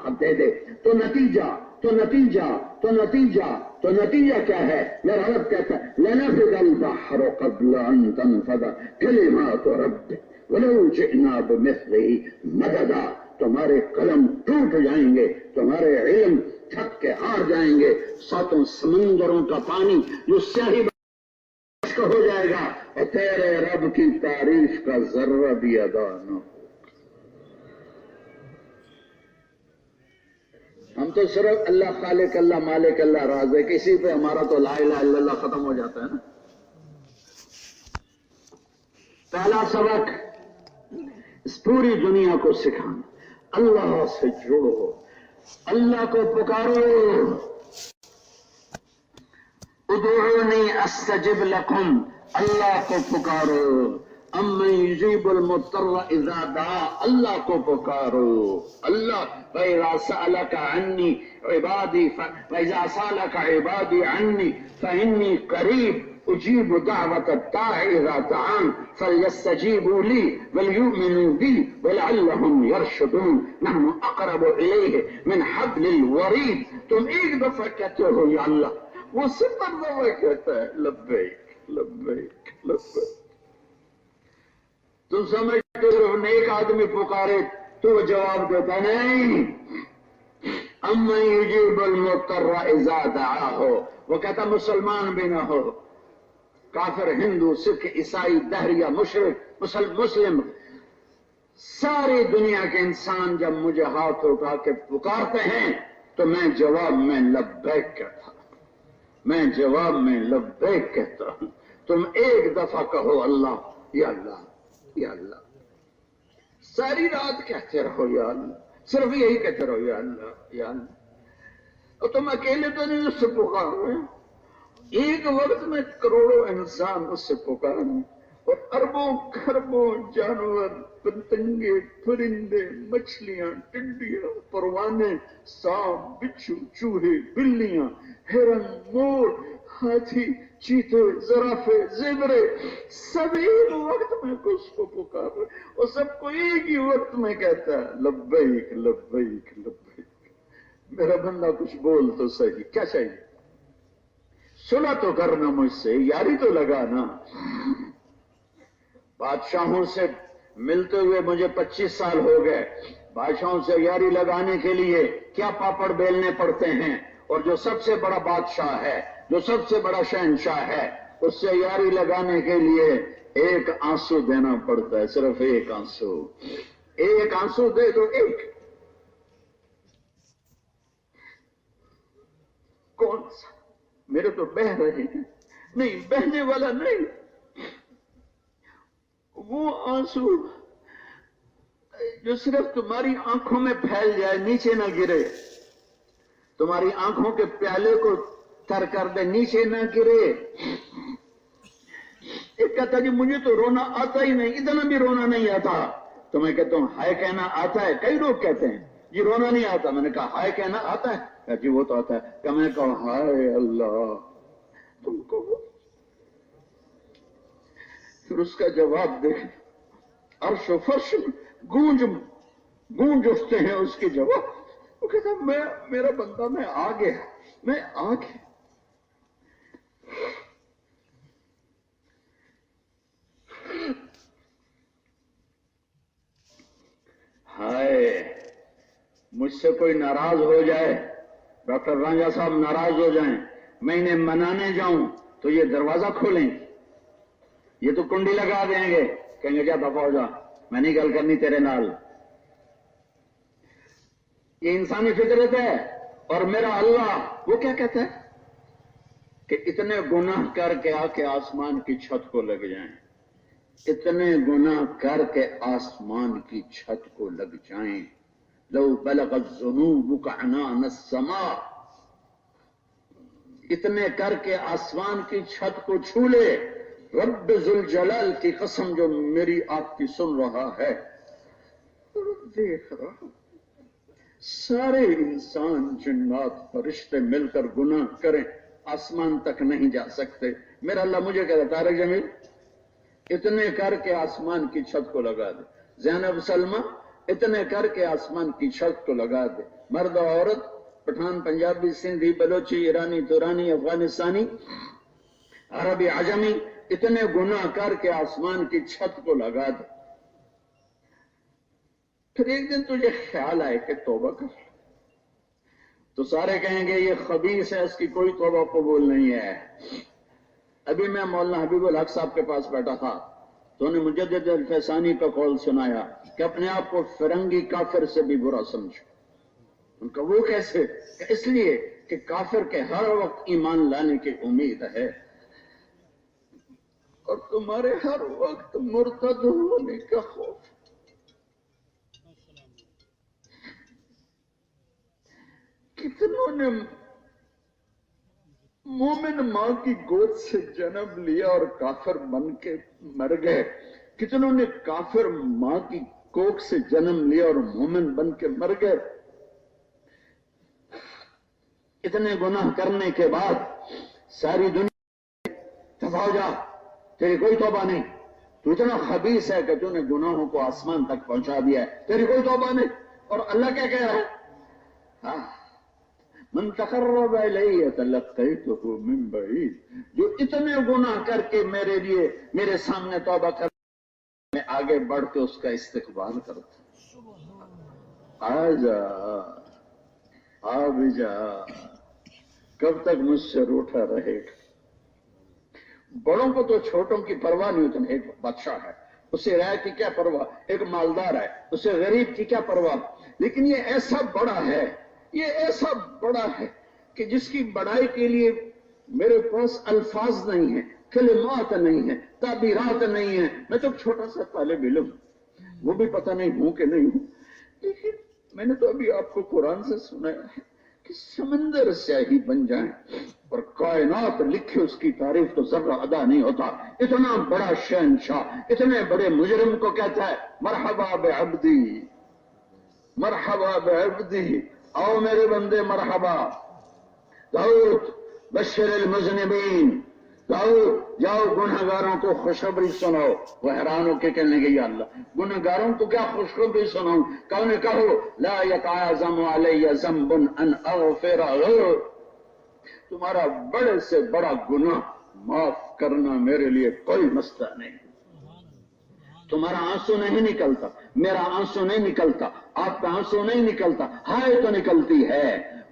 طاقت دے دے۔ تو نتیجہ کیا ہے؟ میرا رب کہتا ہے لنفد البحر قبل ان تنفد کلمات ربک ولو جئنا بمثلہ مددا۔ تمہارے قلم ٹوٹ جائیں گے، تمہارے علم تھک کے ہار جائیں گے، ساتوں سمندروں کا پانی جو سیاہی ہو جائے گا اور تیرے رب کی تعریف کا ذرہ بھی ادا نہ ہو۔ ہم تو صرف اللہ خالق، اللہ مالک، اللہ رازق، اسی پہ ہمارا تو لا الہ الا اللہ ختم ہو جاتا ہے نا۔ پہلا سبق اس پوری دنیا کو سکھانا، اللہ سے جڑو، اللہ کو پکارو، ادعونی استجب لکم، اللہ کو پکارو، امن یجیب المضطر اذا دعا، اللہ کو پکارو، اللہ فإذا سألك عني عبادي فإذا سألك عبادي عني فإني قريب أجيب دعوة الداع إذا دعان فليستجيبوا لي وليؤمنوا بي ولعلهم يرشدون نحن أقرب إليه من حبل الوريد۔ تم ایک دفعہ کہتے ہو یا اللہ، وہ 70 دفعہ کہتا ہے لبیک لبیک لبیک۔ تم سمجھتے ہو نیک آدمی پکارے تو وہ جواب دیتا نہیں، اما یجیب المضطر اذا دعاہ، وہ کہتا مسلمان بھی نہ ہو، کافر، ہندو، سکھ، عیسائی، دہریہ، مشرک، مسلم، ساری دنیا کے انسان جب مجھے ہاتھ اٹھا کے پکارتے ہیں تو میں جواب میں لبیک کہتا ہوں، میں جواب میں لبیک کہتا ہوں۔ تم ایک دفعہ کہو اللہ، یا اللہ یا اللہ، ساری رات کہتے رہو یا اللہ، صرف یہی کہتے رہو یا اللہ یا اللہ۔ اور تم اکیلے تو نہیں اس سے پکار رہے، ایک وقت میں کروڑوں انسان اس سے پکار رہے، اور اربوں خربوں جانور، پتنگے، پرندے، مچھلیاں، ٹڈیاں، پروانے، سانپ، بچھو، چوہے، بلیاں، ہرن، مور، ہاتھی، چیتے، زرافے، زیبرے، سب ایک وقت میں اس کو پکار رہے، اور سب کو ایک ہی وقت میں کہتا ہے لبیک لبیک لبیک۔ میرا بندہ کچھ بول تو صحیح، کیا چاہیے؟ صلح تو کرنا مجھ سے، یاری تو لگانا۔ بادشاہوں سے ملتے ہوئے مجھے 25 سال ہو گئے، بادشاہوں سے یاری لگانے کے لیے کیا پاپڑ بیلنے پڑتے ہیں، اور جو سب سے بڑا بادشاہ ہے، جو سب سے بڑا شہنشاہ ہے، اس سے یاری لگانے کے لیے ایک آنسو دینا پڑتا ہے، صرف ایک آنسو، ایک آنسو دے دو، ایک۔ کون سا؟ میرے تو بہ رہے ہیں، نہیں بہنے والا نہیں، وہ آنسو جو صرف تمہاری آنکھوں میں پھیل جائے، نیچے نہ گرے، تمہاری آنکھوں کے پیالے کو تر کر دے، نیچے نہ گرے۔ ایک کہتا جی مجھے تو رونا آتا ہی نہیں، اتنا بھی رونا نہیں آتا، تو میں کہتا ہوں ہائے کہنا آتا ہے۔ کئی لوگ کہتے ہیں جی رونا نہیں آتا، میں نے کہا ہائے کہنا آتا ہے، کہا جی وہ تو آتا ہے، کہ میں نے کہا ہائے اللہ تم کو، پھر اس کا جواب دیکھ، عرش و فرش گونج اٹھتے ہیں اس کے جواب۔ وہ کہتا میرا بندہ میں آ گیا، میں آ گیا۔ ہائے مجھ سے کوئی ناراض ہو جائے، ڈاکٹر رانجھا صاحب ناراض ہو جائیں، میں انہیں منانے جاؤں تو یہ دروازہ کھولیں، یہ تو کنڈی لگا دیں گے، کہیں گے جا دفع ہو جا، میں نہیں گل کرنی تیرے نال۔ یہ انسانی فطرت ہے۔ اور میرا اللہ وہ کیا کہتا ہے کہ اتنے گناہ کر کے آ کے آسمان کی چھت کو لگ جائیں، اتنے گناہ کر کے آسمان کی چھت کو لگ جائیں، لو بلغت ذنوبک عنان السماء، اتنے کر کے آسمان کی چھت کو چھو لے، رب ذوالجلال کی قسم جو میری آپ کی سن رہا ہے، دیکھ رہا، سارے انسان جنات فرشتے مل کر گناہ کریں، آسمان تک نہیں جا سکتے۔ میرا اللہ مجھے کہتا ہے طارق جمیل اتنے کر کے آسمان کی چھت کو لگا دے۔ زینب سلمہ اتنے کر کے آسمان کی چھت کو لگا دے، مرد و عورت، پٹھان، پنجابی، سندھی، بلوچی، ایرانی، تورانی، افغانستانی، عربی، عجمی، اتنے گناہ کر کے آسمان کی چھت کو لگا دے. پھر ایک دن تجھے خیال آئے کہ توبہ کر، تو سارے کہیں گے یہ خبیث ہے، اس کی کوئی توبہ قبول نہیں ہے. ابھی میں مولانا حبیب الحق صاحب کے پاس بیٹھا تھا تو انہیں مجدد الفیسانی کا قول سنایا کہ اپنے آپ کو فرنگی کافر سے بھی برا سمجھو. ان کا وہ کیسے؟ کہ اس لیے کہ کافر کے ہر وقت ایمان لانے کی امید ہے اور تمہارے ہر وقت مرتد ہونے کا خوف. کتنوں نے مومن ماں کی گود سے جنم لیا اور کافر بن کے مر گئے، کتنوں نے کافر ماں کی کوکھ سے جنم لیا اور مومن بن کے مر گئے. اتنے گناہ کرنے کے بعد ساری دنیا دفع ہو جا، تیری کوئی توبہ نہیں، تو اتنا خبیث ہے کہ تو نے گناہوں کو آسمان تک پہنچا دیا ہے، تیری کوئی توبہ نہیں. اور اللہ کیا کہہ رہا ہے؟ من تقرب الی تلقیتہ من بعید، جو اتنے گناہ کر کے میرے لیے میرے سامنے توبہ کر، میں آگے بڑھ کے اس کا استقبال کرتا. آجا آ بھی جا، کب تک مجھ سے روٹا رہے گا؟ بڑوں کو تو چھوٹوں کی پرواہ نہیں ہوتی. ایک بادشاہ ہے، اسے رائے کی کیا پرواہ، ایک مالدار ہے، اسے غریب کی کیا پرواہ. لیکن یہ ایسا بڑا ہے، یہ ایسا بڑا ہے کہ جس کی بڑائی کے لیے میرے پاس الفاظ نہیں ہیں، کلمات نہیں ہیں، تعبیرات نہیں ہیں. میں تو چھوٹا سا طالب علم، وہ بھی پتہ نہیں ہوں کہ نہیں ہوں، لیکن میں نے تو ابھی آپ کو قرآن سے سنایا ہے کہ سمندر سیاہی بن جائیں اور کائنات لکھے اس کی تعریف تو ذرہ ادا نہیں ہوتا. اتنا بڑا شہنشاہ اتنے بڑے مجرم کو کہتا ہے مرحبا بعبدی، مرحبا بعبدی، آؤ میرے بندے مرحبا. داؤد بشر المذنبین، داؤد جاؤ گنہگاروں کو خوشخبری سناؤ. وہ حیران ہو کے کہنے لگے یا اللہ گنہگاروں کو کیا خوشخبری سناؤں؟ کہو لا یتعاظم علی ذنب ان اغفرہ، تمہارا بڑے سے بڑا گناہ معاف کرنا میرے لیے کوئی مسئلہ نہیں. تمہارا آنسو نہیں نکلتا، میرا آنسو نہیں نکلتا، آپ کا آنسو نہیں نکلتا، ہائے تو نکلتی ہے.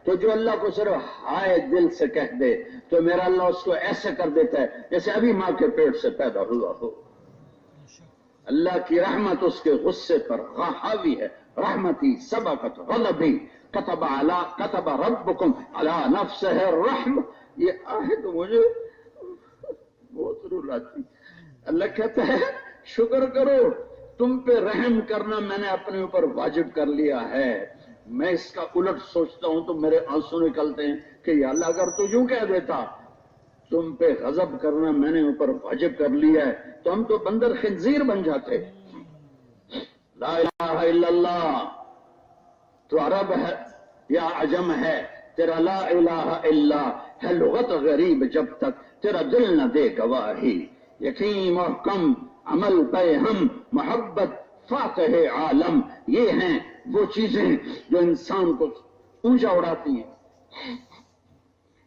تو جو اللہ کو صرف ہائے دل سے کہہ دے تو میرا اللہ اس کو ایسے کر دیتا ہے جیسے ابھی ماں کے پیٹ سے پیدا ہوا ہو. اللہ کی رحمت اس کے غصے پر حاوی ہے. رحمتی سبقت غضبی کتب ربکم علی نفسہ الرحم. یہ آیت مجھے بہت رلاتی. اللہ کہتا ہے شکر کرو، تم پہ رحم کرنا میں نے اپنے اوپر واجب کر لیا ہے. میں اس کا الٹ سوچتا ہوں تو میرے آنسو نکلتے ہیں کہ یا اللہ اگر تو یوں کہہ دیتا تم پہ غضب کرنا میں نے اوپر واجب کر لیا ہے تو ہم تو بندر خنزیر بن جاتے. لا الہ الا اللہ، تو عرب ہے یا عجم ہے، تیرا لا الہ الا ہے لغت غریب جب تک تیرا دل نہ دے گواہی. یقین محکم عمل پہ ہم محبت فاتح عالم، یہ ہیں وہ چیزیں جو انسان کو اونچا اڑاتی ہیں.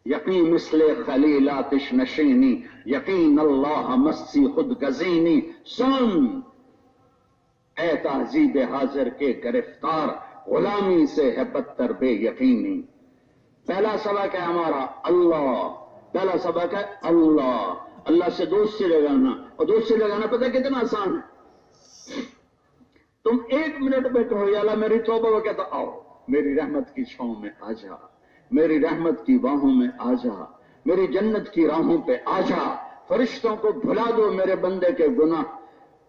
یقین مثل خلیل آتش نشینی، یقین اللہ مسی خود گزینی. سن اے تہذیب حاضر کے گرفتار، غلامی سے ہے بدتر بے یقینی. پہلا سبق ہے ہمارا اللہ، پہلا سبق ہے اللہ. اللہ سے دوستی لگانا، اور دوستی لگانا پتہ کتنا آسان ہے. تم ایک منٹ میں کہو یا اللہ میری توبہ، وہ کہتا آؤ میری رحمت کی چھاؤں میں آ جا، میری رحمت کی باہوں میں آ جا، میری جنت کی راہوں پہ آ جا. فرشتوں کو بھلا دو میرے بندے کے گناہ،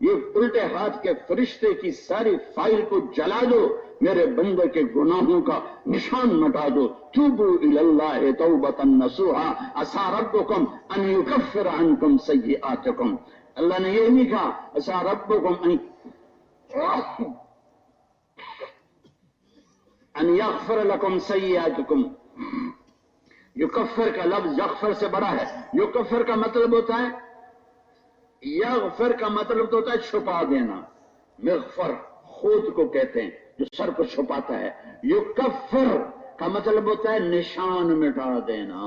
یہ الٹے ہاتھ کے فرشتے کی ساری فائل کو جلا دو، میرے بندے کے گناہوں کا نشان مٹا دو. توبوا الی اللہ توبۃ نصوحا عسیٰ ربکم ان یکفر عنکم سیئاتکم. اللہ نے یہ نہیں کہا عسیٰ ربکم ان یغفر لکم سیئاتکم. یکفر کا لفظ یغفر سے بڑا ہے. یکفر کا مطلب ہوتا ہے، یغفر کا مطلب تو ہوتا ہے چھپا دینا. مغفر خود کو کہتے ہیں جو سر کو چھپاتا ہے. یکفر کا مطلب ہوتا ہے نشان مٹا دینا.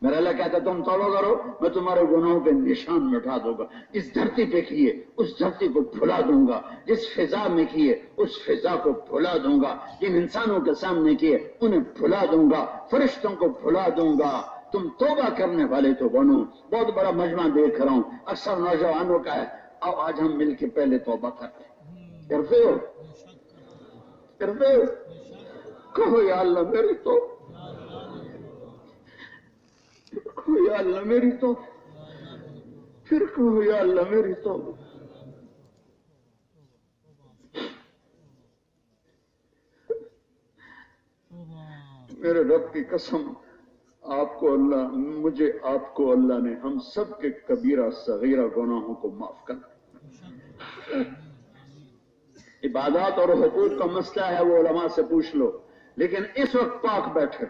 میرا اللہ کہتا ہے تم توبہ کرو میں تمہارے گناہوں کے نشان مٹا دوں گا. اس دھرتی پہ کیے اس دھرتی کو بھلا دوں گا, جس فضا میں کیے اس فضا کو بھلا دوں گا, جن انسانوں کے سامنے کیے انہیں بھلا دوں گا, فرشتوں کو بھلا دوں گا. تم توبہ کرنے والے تو بنو. بہت بڑا مجمع دیکھ رہا ہوں, اکثر نوجوانوں کا ہے, اب آج ہم مل کے پہلے توبہ کرتے ہیں. کرتے ہو کرتے ہو؟ کہو یا اللہ میری تو کہو یا اللہ میری تو پھر کہو یا اللہ میری تو. میرے رب کی قسم آپ کو اللہ, مجھے آپ کو اللہ نے ہم سب کے کبیرہ صغیرہ گناہوں کو معاف کرنا. عبادات اور حقوق کا مسئلہ ہے وہ علماء سے پوچھ لو, لیکن اس وقت پاک بیٹھے,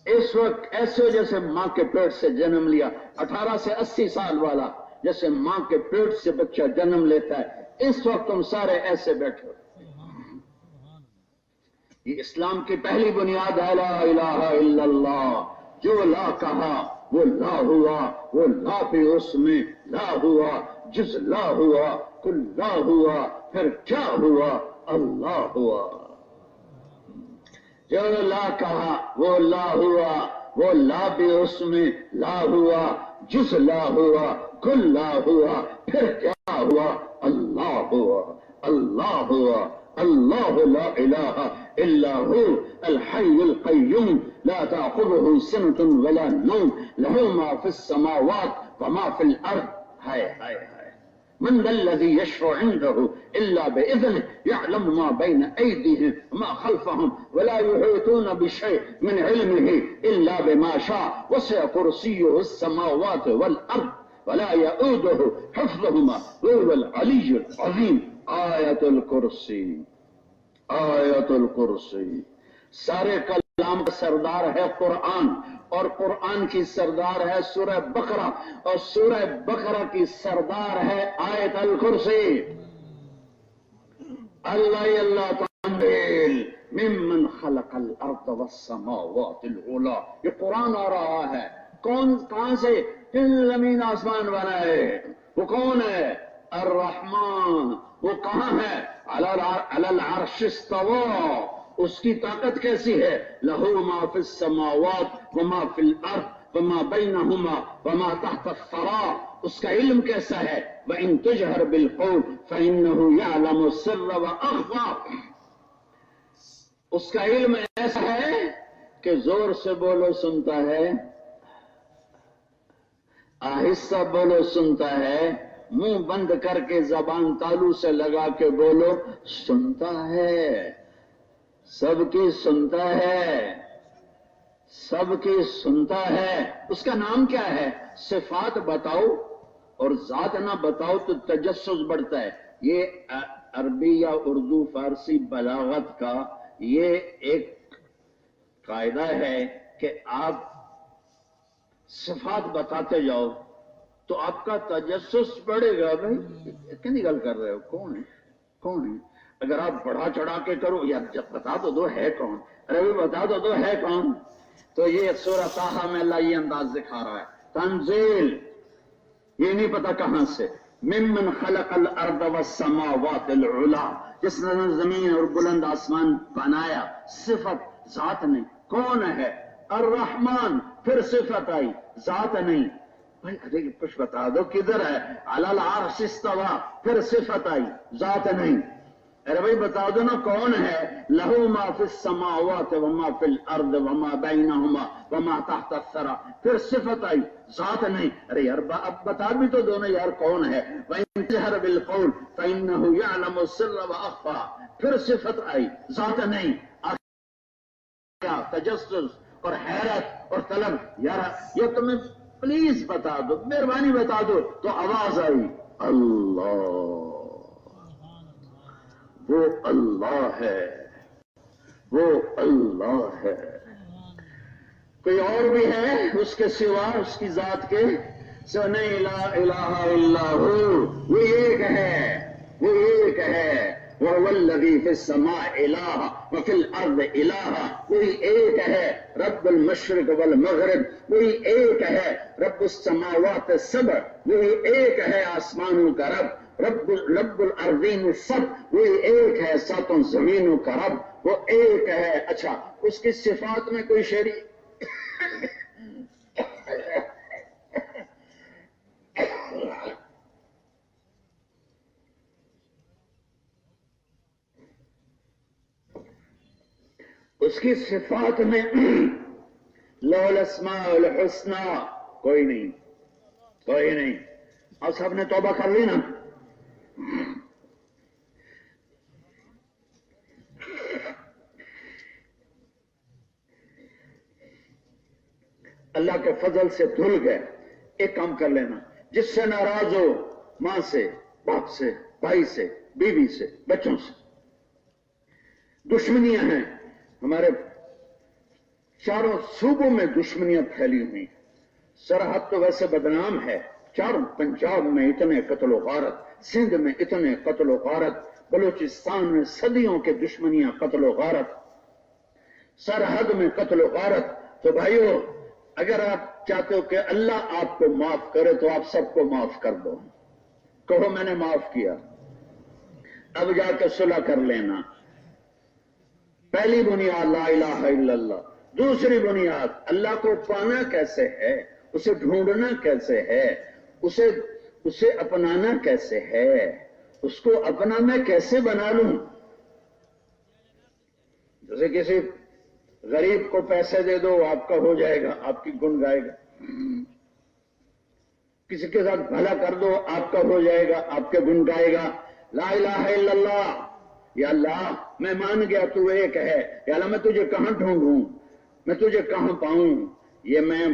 اس وقت ایسے جیسے ماں کے پیٹ سے جنم لیا, 18 سے 80 سال والا جیسے ماں کے پیٹ سے بچہ جنم لیتا ہے, اس وقت تم سارے ایسے بیٹھے ہو. یہ اسلام کی پہلی بنیاد ہے لا الہ الا اللہ. جو لا کہا وہ لا ہوا, وہ لا بھی اس میں لا ہوا, جز لا ہوا کل لا ہوا, پھر کیا ہوا اللہ ہوا. جو لا کہا وہ لا ہوا, وہ لا بھی اس میں لا ہوا, جز لا ہوا کل لا ہوا, پھر کیا ہوا اللہ ہوا. اللہ ہوا اللہ لا الہ الا هو الحي القيوم لا تأخذه سنة ولا نوم له ما في السماوات وما في الأرض. من ذا الذي يشفع عنده إلا بإذنه يعلم ما بين أيديهم وما خلفهم ولا يحيطون بشيء من علمه إلا بما شاء وسع كرسيه السماوات والأرض ولا يؤوده حفظهما وهو العلي العظيم. آیت الکرسی, آیت الکرسی. سارے کلام کا سردار ہے قرآن, اور قرآن کی سردار ہے سورہ بقرہ, اور سورہ بقرہ کی سردار ہے آیت الکرسی. اللہ اللہ تنزیل ممن خلق الارض والسماوات العلی. یہ قرآن آ رہا ہے. کون کہاں سے زمین آسمان بنائے؟ وہ کون ہے؟ الرحمن. وہ کہاں ہے؟ علی العرش استوى. اس کی طاقت کیسی ہے؟ لہو ما فی السماوات وما فی الارض وما بینہما وما تحت الثری. اس کا علم کیسا ہے؟ وَإِن تُجْهَرْ بِالْقَوْلِ فَإِنَّهُ يَعْلَمُ السِّرَّ وَأَخْفَى. اس کا علم ایسا ہے کہ زور سے بولو سنتا ہے, آہستہ بولو سنتا ہے, منہ بند کر کے زبان تالو سے لگا کے بولو سنتا ہے, سب کی سنتا ہے, سب کی سنتا ہے. اس کا نام کیا ہے؟ صفات بتاؤ اور ذات نہ بتاؤ تو تجسس بڑھتا ہے. یہ عربی یا اردو فارسی بلاغت کا یہ ایک قاعدہ ہے کہ آپ صفات بتاتے جاؤ تو آپ کا تجسس بڑھے گا. بھائی کتنی گل کر رہے ہو, کون ہے کون ہے؟ اگر آپ بڑھا چڑھا کے کرو یا جب بتا تو دو ہے کون, ارے بھی بتا تو دو ہے کون. تو یہ سورہ طٰہٰ میں اللہ یہ انداز دکھا رہا ہے. تنزیل یہ نہیں پتا کہاں سے. ممن خلق الارض والسماوات العلی, جس نے زمین اور بلند آسمان بنایا. صفت ذات نہیں. کون ہے؟ الرحمن. پھر صفت آئی, ذات نہیں. بھائی کچھ بتا دو کدھر ہے؟ علی العرش استوى. پھر صفت آئی, ذات نہیں. ارے بھائی بتا دو نا کون ہے؟ لہو ما فی السماوات وما فی الارض وما بینہما وما تحت الثری. پھر صفت آئی, ذات نہیں. ارے یار اب بتا بھی تو دو نا یار کون ہے؟ وَإِن تُجْهَرْ بِالْقَوْلِ فَإِنَّهُ يَعْلَمُ السِّرَّ وَأَخْفَى. پھر صفت آئی, ذات نہیں. تجسس اور حیرت اور طلب. یار یہ تمہیں پلیز بتا دو, مہربانی بتا دو. تو آواز آئی اللہ. وہ اللہ ہے, وہ اللہ ہے. کوئی اور بھی ہے اس کے سوا, اس کی ذات کے سوا؟ نہیں. لا الہ الا ہو, وہ ایک ہے. وہ ایک ہے، وَهُوَ الَّذِي فِي السَّمَاءِ إِلَٰهٌ وَفِي الْأَرْضِ إِلَٰهٌ، وہی ایک ہے رب المشرق والمغرب، وہی ایک ہے رب السماوات السبع، وہی ایک ہے آسمانوں کا رب، رب الارضین السبع، وہی ایک ہے ساتوں زمینوں کا رب، وہ ایک ہے۔ اچھا، اس کی صفات میں کوئی شریک اس کی صفات میں لَهُ الْأَسْمَاءُ الْحُسْنَى، کوئی نہیں، کوئی نہیں۔ اور سب نے توبہ کر لی نا؟ اللہ کے فضل سے دھل گئے۔ ایک کام کر لینا، جس سے ناراض ہو، ماں سے، باپ سے، بھائی سے، بیوی سے، بچوں سے، دشمنیاں ہیں ہمارے چاروں صوبوں میں، دشمنیاں پھیلی ہوئی، سرحد تو ویسے بدنام ہے، چاروں، پنجاب میں اتنے قتل و غارت، سندھ میں اتنے قتل و غارت، بلوچستان میں صدیوں کے دشمنیاں، قتل و غارت، سرحد میں قتل و غارت۔ تو بھائیو، اگر آپ چاہتے ہو کہ اللہ آپ کو معاف کرے تو آپ سب کو معاف کر دو، کہو میں نے معاف کیا، اب جا کے صلح کر لینا۔ پہلی بنیاد لا الہ الا اللہ، دوسری بنیاد اللہ کو پانا کیسے ہے، اسے ڈھونڈنا کیسے ہے، اسے اپنانا کیسے ہے، اس کو اپنا میں کیسے بنا لوں۔ جیسے کسی غریب کو پیسے دے دو، آپ کا ہو جائے گا، آپ کی گن گائے گا۔ کسی کے ساتھ بھلا کر دو، آپ کا ہو جائے گا، آپ کے گن گائے گا۔ لا الہ الا اللہ، یا اللہ میں مان گیا تو ایک ہے، یا اللہ میں تجھے کہاں ڈھونڈوں، میں تجھے کہاں پاؤں۔ یہ میں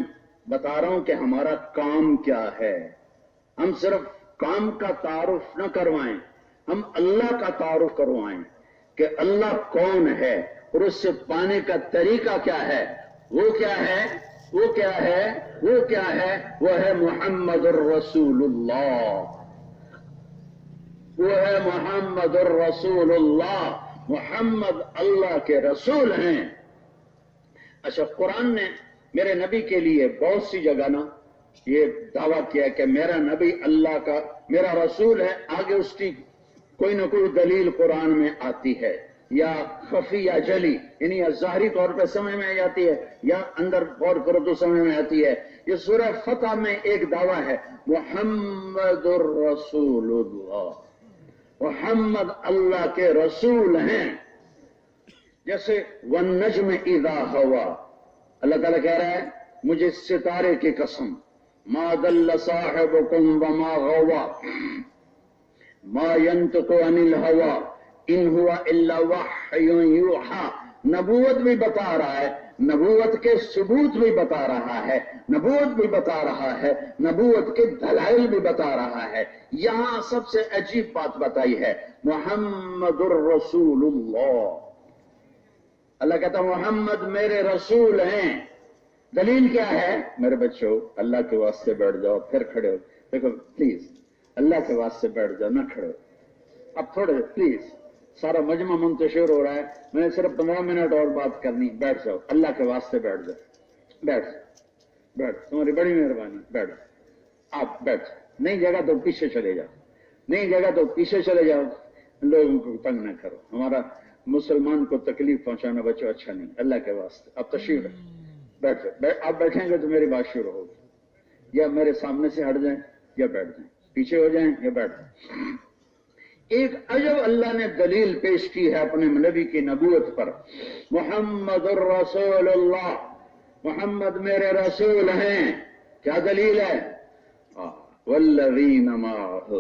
بتا رہا ہوں کہ ہمارا کام کیا ہے۔ ہم صرف کام کا تعارف نہ کروائیں، ہم اللہ کا تعارف کروائیں کہ اللہ کون ہے اور اس سے پانے کا طریقہ کیا ہے۔ وہ کیا ہے؟ وہ کیا ہے؟ وہ کیا ہے؟ وہ ہے محمد الرسول اللہ، وہ ہے محمد الرسول اللہ، محمد اللہ کے رسول ہیں۔ اچھا، قرآن نے میرے نبی کے لیے بہت سی جگہ نا یہ دعویٰ کیا کہ میرا نبی اللہ کا، میرا رسول ہے، آگے اس کی کوئی نہ کوئی دلیل قرآن میں آتی ہے، یا خفی یا جلی، یعنی یا ظاہری طور پہ سمجھ میں آ جاتی ہے یا اندر غور کرو تو سمجھ میں آتی ہے۔ یہ سورہ فتح میں ایک دعویٰ ہے، محمد الرسول اللہ، محمد اللہ کے رسول ہیں۔ جیسے والنجم اذا ہوا، اللہ تعالیٰ کہہ رہا ہے مجھے ستارے کی قسم، ما ضل صاحبکم وما غوا ما ينطق عن الهوى ان هو الا وحی یوحی۔ نبوت بھی بتا رہا ہے، نبوت کے ثبوت بھی بتا رہا ہے، نبوت بھی بتا رہا ہے، نبوت کے دلائل بھی بتا رہا ہے۔ یہاں سب سے عجیب بات بتائی ہے، محمد الرسول اللہ۔ اللہ کہتا محمد میرے رسول ہیں۔ دلیل کیا ہے؟ میرے بچوں، اللہ کے واسطے بیٹھ جاؤ، پھر کھڑے ہو، دیکھو پلیز، اللہ کے واسطے بیٹھ جاؤ، نہ کھڑے ہو، اب تھوڑے پلیز، سارا مجمع منتشر ہو رہا ہے، میں نے صرف 15 منٹ اور بات کرنی، بیٹھ جاؤ، اللہ کے واسطے بیٹھ جاؤ، بیٹھ بیٹھ، تمہاری بڑی مہربانی، بیٹھ، آپ بیٹھ، نئی جگہ تو پیچھے چلے جاؤ، نئی جگہ تو پیچھے چلے جاؤ، لوگوں کو تنگ نہ کرو، ہمارا مسلمان کو تکلیف پہنچانا بچوں اچھا نہیں، اللہ کے واسطے اب تشریف ہے، بیٹھ، آپ بیٹھیں گے تو میری بات شروع ہوگی، یا میرے سامنے سے ہٹ جائیں یا بیٹھ جائیں، پیچھے ہو جائیں یا بیٹھ جائیں۔ ایک عجب اللہ نے دلیل پیش کی ہے اپنے نبی کی نبوت پر، محمد الرسول اللہ، محمد میرے رسول ہیں۔ کیا دلیل ہے؟ والذین معہ،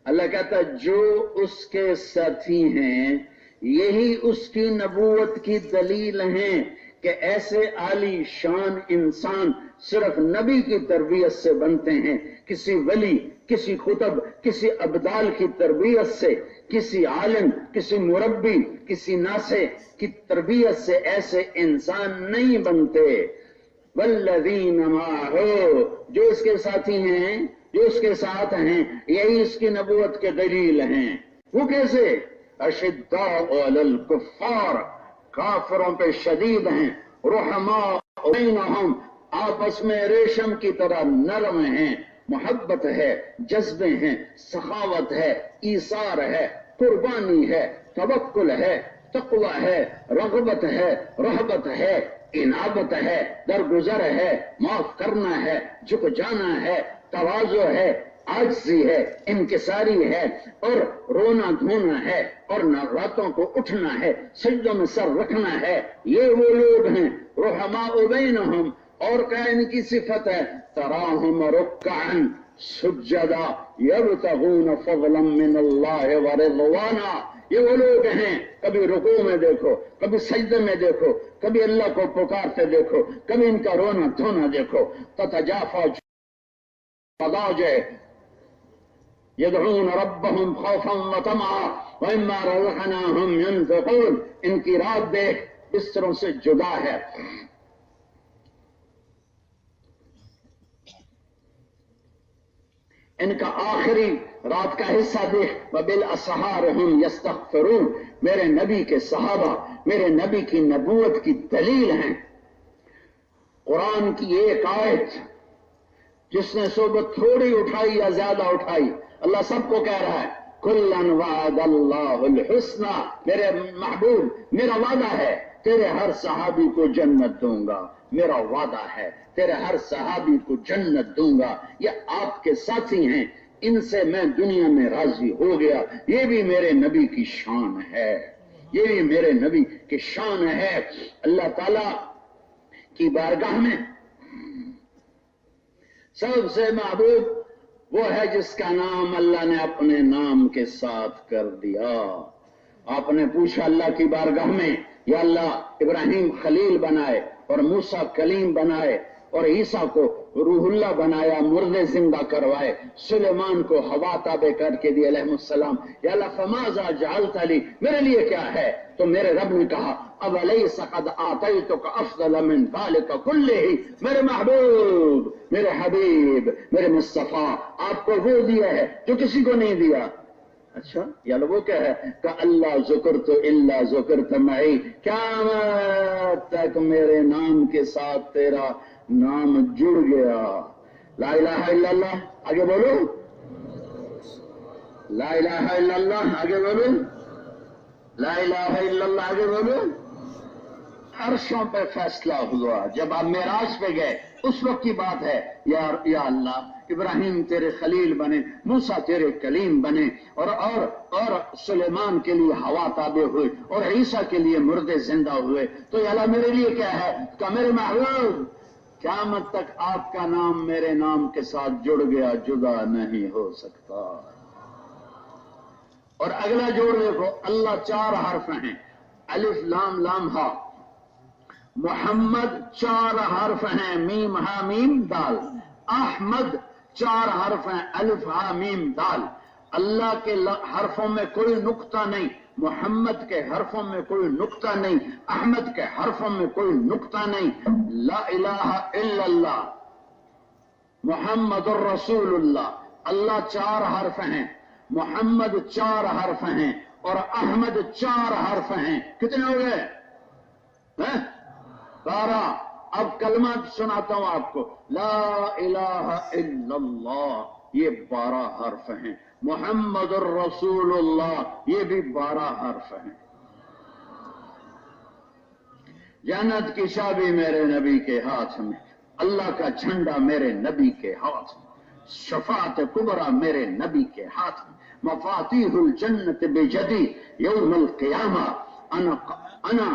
اللہ کہتا ہے جو اس کے ساتھی ہیں یہی اس کی نبوت کی دلیل ہیں کہ ایسے عالی شان انسان صرف نبی کی تربیت سے بنتے ہیں، کسی ولی، کسی قطب، کسی ابدال کی تربیت سے، کسی عالم، کسی مربی، کسی ناصح کی تربیت سے ایسے انسان نہیں بنتے۔ والذین معہ، جو اس کے ساتھی ہیں جو اس کے ساتھ ہیں یہی اس کی نبوت کے دلیل ہیں۔ وہ کیسے؟ اشداء علی الکفار، کافروں پہ شدید ہیں، رحماء بینہم، آپس میں ریشم کی طرح نرم ہیں، محبت ہے، جذبے ہیں، سخاوت ہے، ایثار ہے، قربانی ہے، توکل ہے، تقوی ہے، رغبت ہے، رہبت ہے، انابت ہے، درگزر ہے، معاف کرنا ہے، جھک جانا ہے، تواضع ہے، عاجزی ہے، انکساری ہے، اور رونا دھونا ہے، اور راتوں کو اٹھنا ہے، سجدوں میں سر رکھنا ہے۔ یہ وہ لوگ ہیں رحماء بینہم، اور کیا ان کی صفت ہے؟ تراہم رکعا سجدا یبتغون فضلا من اللہ ورضوانا۔ یہ وہ لوگ ہیں، کبھی رکوع میں دیکھو، کبھی سجدے میں دیکھو، کبھی اللہ کو پکارتے دیکھو، کبھی ان کا رونا دھونا دیکھو۔ تتجافى مضاجع يدعون ربهم خوفا وطمعا ومما رزقناهم ينفقون۔ ان کی رات دیکھ بستروں سے جدا ہے۔ ان کا آخری رات کا حصہ دیکھ، وَبِالْأَسْحَارِ هُمْ يَسْتَغْفِرُونَ۔ میرے نبی کے صحابہ میرے نبی کی نبوت کی دلیل ہیں۔ قرآن کی ایک آیت جس نے صحبت تھوڑی اٹھائی یا زیادہ اٹھائی، اللہ سب کو کہہ رہا ہے كُلًّا وَعَدَ اللَّهُ الْحُسْنَى۔ میرے محبوب میرا وعدہ ہے تیرے ہر صحابی کو جنت دوں گا، میرا وعدہ ہے تیرے ہر صحابی کو جنت دوں گا۔ یہ آپ کے ساتھی ہیں، ان سے میں دنیا میں راضی ہو گیا۔ یہ بھی میرے نبی کی شان ہے، یہ بھی میرے نبی کی شان ہے۔ اللہ تعالی کی بارگاہ میں سب سے محبوب وہ ہے جس کا نام اللہ نے اپنے نام کے ساتھ کر دیا۔ آپ نے پوچھا اللہ کی بارگاہ میں، یا اللہ ابراہیم خلیل بنائے اور موسیٰ کلیم بنائے اور عیسیٰ کو روح اللہ بنایا، مردے زندہ کروائے، سلیمان کو ہوا تابع کر کے دی علیہ السلام، یا اللہ فماذا جعلت لی، میرے لیے کیا ہے؟ تو میرے رب نے کہا اولیس قد آتیتک افضل من ذلک کلہ۔ میرے محبوب میرے حبیب میرے مصطفیٰ آپ کو وہ دیا ہے جو کسی کو نہیں دیا۔ اچھا یا وہ کیا ہے کہ اللہ ذکرت الا ذکرت معی، قیامت تک میرے نام کے ساتھ تیرا نام جڑ گیا۔ لا الہ الا اللہ، آگے بولو، لا الہ الا اللہ، آگے بولو، لا الہ الا اللہ، آگے بولو۔ عرشوں پہ فیصلہ ہوا جب آپ معراج پہ گئے، اس وقت کی بات ہے، یا اللہ ابراہیم تیرے خلیل بنے، موسیٰ تیرے کلیم بنے، اور سلیمان کے لیے ہوا تابع ہوئے، اور عیسیٰ کے لیے مردے زندہ ہوئے، تو یا اللہ میرے لیے کیا ہے؟ کہ میرے محبوب قیامت تک آپ کا نام میرے نام کے ساتھ جڑ گیا، جدا نہیں ہو سکتا۔ اور اگلا جوڑ دیکھو، اللہ 4 حرف ہیں، الف لام لام ہا۔ محمد 4 حرف ہیں، میم ہا میم دال۔ احمد 4 حرف ہیں، الف ہا میم دال۔ اللہ کے حرفوں میں کوئی نقطہ نہیں، محمد کے حرفوں میں کوئی نقطہ نہیں، احمد کے حرفوں میں کوئی نقطہ نہیں۔ لا الہ الا اللہ محمد الرسول اللہ، اللہ 4 حرف ہیں، محمد 4 حرف ہیں، اور احمد 4 حرف ہیں۔ کتنے ہو گئے؟ 12۔ اب کلمات سناتا ہوں آپ کو، لا الہ الا اللہ یہ 12 حرف ہیں، محمد الرسول اللہ یہ بھی 12 حرف ہیں۔ جنت کی چابی میرے نبی کے ہاتھ میں، اللہ کا جھنڈا میرے نبی کے ہاتھ میں، شفاعت کبریٰ میرے نبی کے ہاتھ میں، مفاتیح الجنت بجدی یوم القیامہ، انا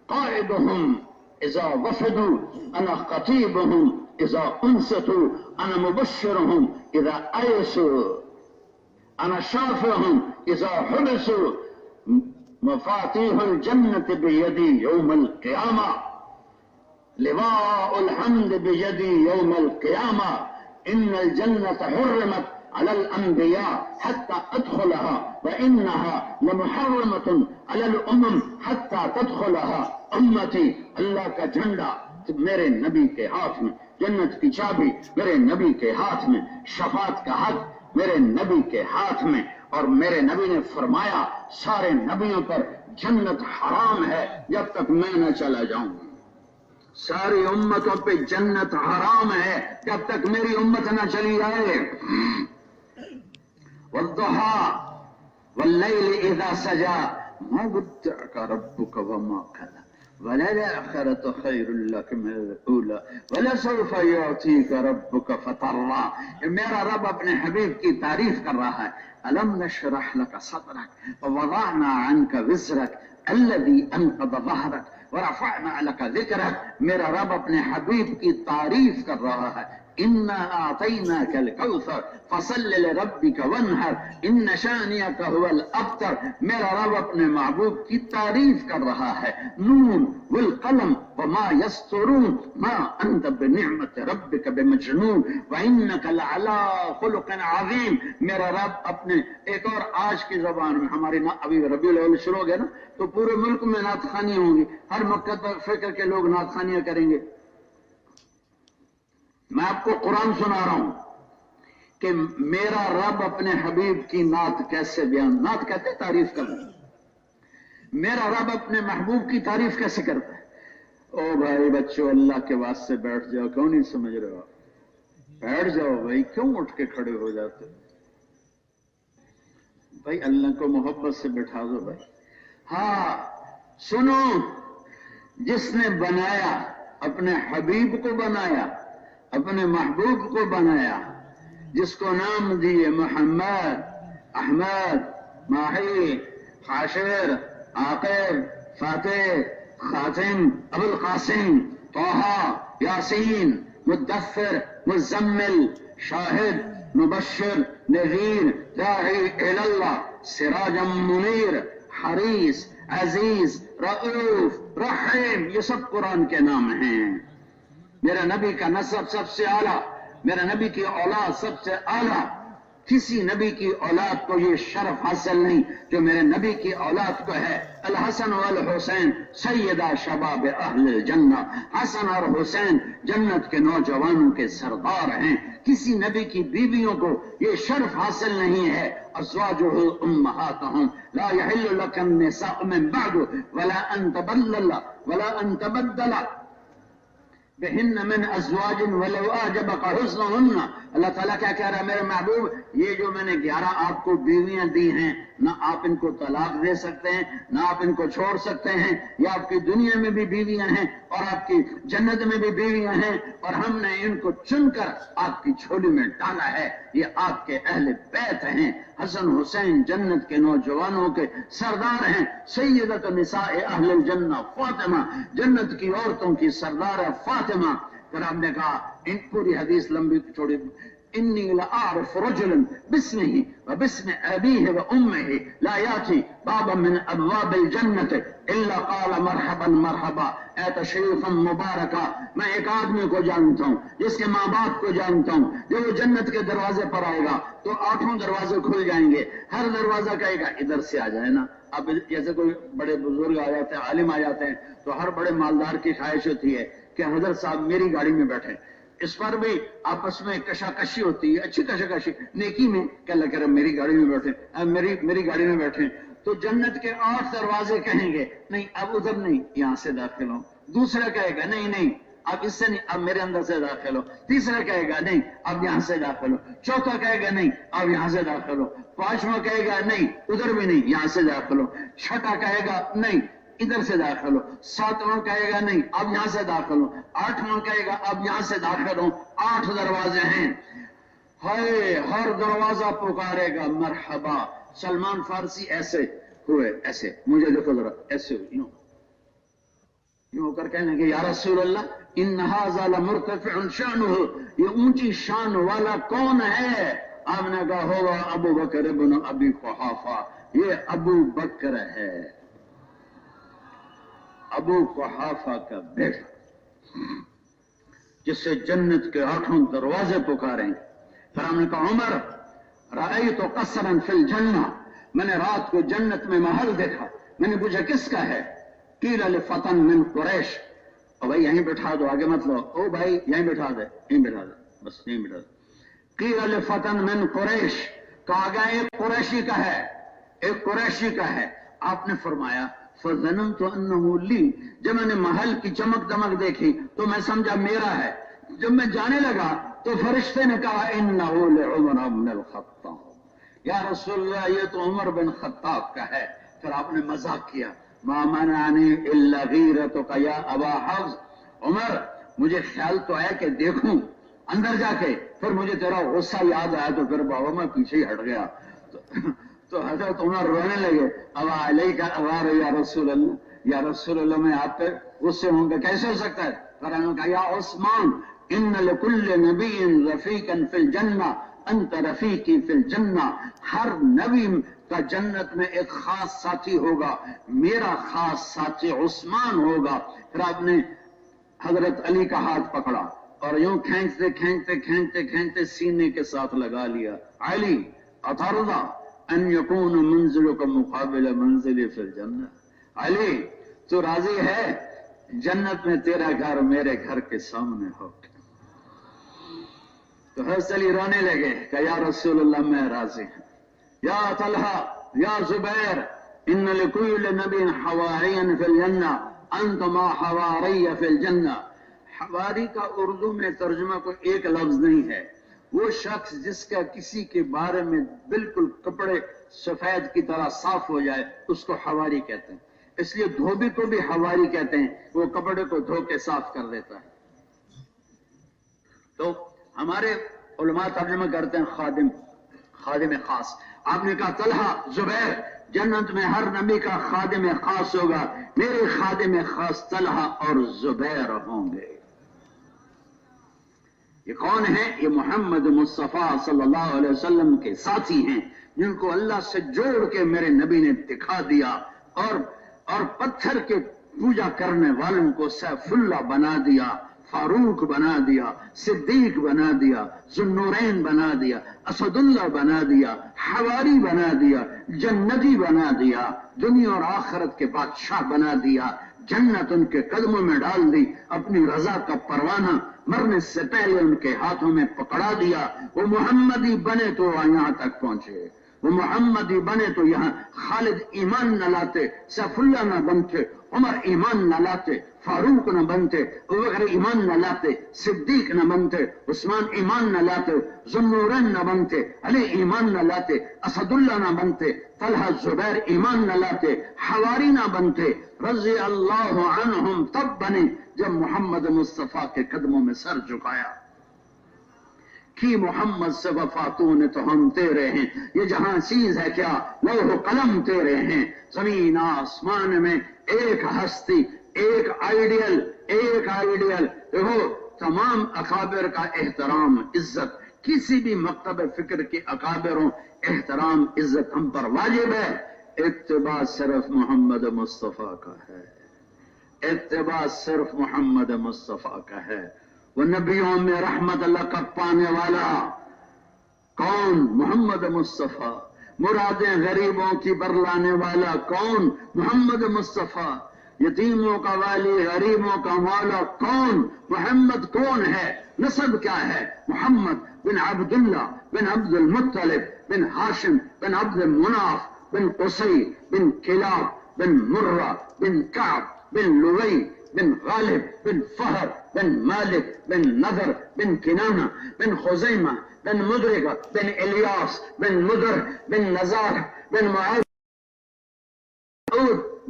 قائدهم اذا وفدوا، انا خطیبهم اذا انصتوا، انا مبشرهم اذا ایسوا، انا شافعهم اذا حبسوا، مفاتيح الجنة بيدي يوم القيامة، لواء الحمد بيدي يوم القيامة، إن الجنة حرمت على الأنبياء حتى أدخلها، وإنها لمحرمة على الأمم حتى تدخلها أمتي۔ اللہ کا جھنڈا میرے نبی کے ہاتھ میں، جنت کی چابی میرے نبی کے ہاتھ میں، شفاعت کا حق میرے نبی کے ہاتھ میں، اور میرے نبی نے فرمایا سارے نبیوں پر جنت حرام ہے جب تک میں نہ چلا جاؤں، ساری امتوں پہ جنت حرام ہے جب تک میری امت نہ چلی جائے۔ والضحى والليل اذا سجى ما ودعك ربك وما قلى وللآخرة خير لك من الأولى ولسوف يعطيك ربك فترضى۔ میرا رب اپنے حبیب کی تعریف کر رہا ہے، ألم نشرح لك صدرك ووضعنا عنك وزرك الذي أنقض ظهرك ورفعنا لك ذكرك۔ میرا رب اپنے حبیب کی تعریف کر رہا ہے، إنا أعطيناك الكوثر فصل لربك وانحر إن شانئك هو الأبتر۔ میرا رب اپنے محبوب کی تعریف کر رہا ہے، نون والقلم وما يسطرون ما أنت بنعمة ربك بمجنون وإنك لعلى خلق عظيم۔ میرا رب اپنے ایک اور آج کی زبان میں، ہماری ابھی ربیع الاول شروع ہو گیا نا، تو پورے ملک میں نعت خوانیاں ہوں گی، ہر مکتب فکر کے لوگ نعت خوانیاں کریں گے۔ میں آپ کو قرآن سنا رہا ہوں کہ میرا رب اپنے حبیب کی نعت کیسے بیان، نعت کہتے تعریف کرنا، میرا رب اپنے محبوب کی تعریف کیسے کرتا ہے۔ او بھائی بچوں، اللہ کے واسطے بیٹھ جاؤ، کیوں نہیں سمجھ رہے ہو؟ بیٹھ جاؤ بھائی، کیوں اٹھ کے کھڑے ہو جاتے بھائی؟ اللہ کو محبت سے بٹھا دو بھائی۔ ہاں سنو، جس نے بنایا، اپنے حبیب کو بنایا، اپنے محبوب کو بنایا، جس کو نام دیے محمد، احمد، ماہی، حاشر، عاقب، فاتح، خاتم، ابو القاسم، طه، یاسین، مدثر، مزمل، شاہد، مبشر، نذیر، داعی الی اللہ، سراجا منیر، حریص، عزیز، رؤوف، رحیم، یہ سب قرآن کے نام ہیں۔ میرا نبی کا نسب سب سے اعلیٰ، میرا نبی کی اولاد سب سے اعلیٰ، کسی نبی کی اولاد کو یہ شرف حاصل نہیں جو میرے نبی کی اولاد کو ہے۔ الحسن والحسین سیدہ شباب اہل الجنہ، حسن اور حسین جنت کے نوجوانوں کے سردار ہیں۔ کسی نبی کی بیویوں کو یہ شرف حاصل نہیں ہے۔ ازواجہ امہاتہم لا یحل لک النساء من بعد ولا ان تبدل بہن من ازواج ولو اعجبک حسنہن۔ اللہ تعالیٰ کیا کہہ رہا ہے؟ میرے محبوب، یہ جو میں نے 11 آپ کو بیویاں دی ہیں، نہ آپ ان کو طلاق دے سکتے ہیں، نہ آپ ان کو چھوڑ سکتے ہیں، یہ آپ کی دنیا میں بھی بیویاں ہیں اور آپ کی جنت میں بھی بیویاں ہیں، اور ہم نے ان کو چن کر آپ کی جھولی میں ڈالا ہے، یہ آپ کے اہل بیت ہیں۔ حسن حسین جنت کے نوجوانوں کے سردار ہیں۔ سیدۃ نساء اہل الجنہ فاطمہ، جنت کی عورتوں کی سردار ہے فاطمہ۔ پھر آپ نے کہا، ان پوری حدیث لمبی چھوڑی، انی لأعرف رجلا باسمه وباسم ابیہ وامہ لا یاتی بابا من ابواب الجنت الا قال مرحبا مرحبا اے تشریفا مبارکا۔ میں ایک آدمی کو جانتا ہوں جس کے ماں باپ کو جانتا ہوں، جو وہ جنت کے دروازے پر آئے گا تو 8 دروازے کھل جائیں گے، ہر دروازہ کہے گا ادھر سے آ جائے نا۔ اب جیسے کوئی بڑے بزرگ آ جاتے ہیں، عالم آ جاتے ہیں، تو ہر بڑے مالدار کی خواہش ہوتی ہے کہ حضرت صاحب میری گاڑی میں بیٹھے۔ اس پر بھی آپس میں کشاکشی ہوتی ہے، اچھی کشاکشی نیکی میں، کہ اللہ کہہ رہا میری گاڑی میں بیٹھے، میری گاڑی میں بیٹھے۔ تو جنت کے 8 دروازے کہیں گے نہیں اب ادھر نہیں، یہاں سے داخل ہو۔ دوسرا کہے گا نہیں اب اس سے نہیں، اب میرے اندر سے داخل ہو۔ تیسرا کہے گا نہیں اب یہاں سے داخل ہو۔ چوتھا کہے گا نہیں اب یہاں سے داخل ہو۔ پانچواں کہے گا نہیں ادھر بھی نہیں، یہاں سے داخل ہو۔ چھٹا کہے گا نہیں ادھر سے داخل ہو۔ 7واں کہے گا نہیں اب یہاں سے داخل ہو۔ 8واں کہے گا اب یہاں سے داخل ہو۔ 8 دروازے ہیں، ہر دروازہ پکارے گا مرحبا۔ سلمان فارسی ایسے ہوئے، ایسے مجھے دیکھو ذرا، ایسے ہوئے، یوں ہو کر کہنے کہ یا رسول اللہ ان ھذا لمرتفع شانہ، یہ اونچی شان والا کون ہے؟ آپ نے کہا ہوگا ابو بکر ابن ابی قحافہ، یہ ابو بکر ہے، ابو قحافہ کا بیٹا، جس سے جنت کے 8 دروازے پکاریں۔ پھر ہم نے کہا عمر رأیت قصرا فی الجنہ، میں نے رات کو جنت میں محل دیکھا۔ میں نے پوچھا کس کا ہے؟ قیل لفتن من قریش، اور بھائی یہیں بٹھا دو، آگے مت لو، او بھائی یہیں بٹھا دے، یہیں بٹھا دے، بس یہیں بٹھا دے۔ قیل لفتن من قریش، کہا گیا ایک قریشی کا ہے، ایک قریشی کا ہے۔ آپ نے فرمایا فظننت انه لی، جب میں نے محل کی چمک دمک دیکھی تو میں سمجھا میرا ہے۔ جب میں جانے لگا تو فرشتے نے کہا انه لعمر بن الخطاب، یا رسول اللہ یہ تو عمر بن خطاب کا ہے۔ پھر آپ نے مذاق کیا، ما منعنی الا غیرتک یا ابا حفص، عمر مجھے خیال تو آیا کہ دیکھوں اندر جا کے، پھر مجھے تیرا غصہ یاد آیا تو پھر بابا میں پیچھے ہی ہٹ گیا۔ تو حضرت عمر رونے لگے، ابا علیہ کا ابار یا رسول اللہ، یا رسول اللہ میں آپ پہ غصے ہوں گے، کیسے ہو سکتا ہے؟ پھر انہوں نے کہا یا عثمان ان لکل نبی رفیقا فی الجنہ انت رفیقی فی الجنہ، ہر نبی کا جنت میں ایک خاص ساتھی ہوگا، میرا خاص ساتھی عثمان ہوگا۔ پھر آپ نے حضرت علی کا ہاتھ پکڑا اور یوں کھینچتے کھینچتے کھینچتے کھینچتے سینے کے ساتھ لگا لیا، علی اترضى ان یکون منزلک مقابل منزلی فی الجنہ، علی تو راضی ہے جنت میں تیرا گھر میرے گھر کے سامنے ہو؟ تو حضرت علی رونے لگے کہ یا رسول اللہ میں راضی ہوں۔ یا طلحہ یا زبیر ان لکل نبی حواریا فی الجنہ انت ما حواری فی الجنہ، حواری کا اردو میں ترجمہ کوئی ایک لفظ نہیں ہے، وہ شخص جس کا کسی کے بارے میں بالکل کپڑے سفید کی طرح صاف ہو جائے اس کو حواری کہتے ہیں، اس لیے دھوبی کو بھی حواری کہتے ہیں، وہ کپڑے کو دھو کے صاف کر دیتا ہے۔ تو ہمارے علماء ترجمہ کرتے ہیں خادم، خادم خاص۔ آپ نے کہا طلحہ زبیر جنت میں ہر نبی کا خادم خاص ہوگا، میرے خادم خاص طلحہ اور زبیر ہوں گے۔ یہ کون ہیں؟ یہ محمد مصطفیٰ صلی اللہ علیہ وسلم کے ساتھی ہیں، جن کو اللہ سے جوڑ کے میرے نبی نے دکھا دیا، اور پتھر کے پوجا کرنے والوں کو سیف اللہ بنا دیا، فاروق بنا دیا، صدیق بنا دیا، ذوالنورین بنا دیا، اسد اللہ بنا دیا، حواری بنا دیا، جنتی بنا دیا، دنیا اور آخرت کے بادشاہ بنا دیا، جنت ان کے قدموں میں ڈال دی، اپنی رضا کا پروانہ مرنے سے پہلے ان کے ہاتھوں میں پکڑا دیا۔ وہ محمدی بنے تو یہاں تک پہنچے، وہ محمدی بنے تو یہاں خالد ایمان نہ لاتے، سیف اللہ نہ بنتے، عمر ایمان نہ لاتے، فاروق نہ بنتے، ابوبکر ایمان نہ لاتے، صدیق نہ بنتے، عثمان ایمان نہ لاتے، ذوالنورین نہ بنتے، علی ایمان نہ لاتے، اسد اللہ نہ بنتے، طلحہ زبیر ایمان نہ لاتے، حواری نہ بنتے، رضی اللہ عنہم تب بنے جب محمد مصطفیٰ کے قدموں میں سر جھکایا۔ کی محمد سے وفاتون تو ہم تیرے ہیں، یہ جہاں چیز ہے کیا لوح و قلم تیرے ہیں، زمین آسمان میں ایک ہستی، ایک آئیڈیل، ایک آئیڈیل۔ دیکھو تمام اکابر کا احترام عزت، کسی بھی مکتب فکر کے اکابروں احترام عزت ہم پر واجب ہے، اتباع صرف محمد مصطفیٰ کا ہے، اتباع صرف محمد مصطفیٰ کا ہے۔ وہ نبیوں میں رحمت لقب پانے والا کون؟ محمد مصطفیٰ۔ مرادیں غریبوں کی برلانے والا کون؟ محمد مصطفیٰ۔ یتیموں کا والی، غریبوں کا مولا کون؟ محمد کون ہے؟ نسب کیا ہے؟ محمد بن عبداللہ بن عبد المطلب بن ہاشم بن عبد مناف بن قصی بن کلاب بن مرہ بن کعب بن لوی بن غالب بن فہر بن مالک بن نذر بن کنانہ بن خزیمہ بن مدرکہ بن الیاس بن مدر بن نزار بن معاذ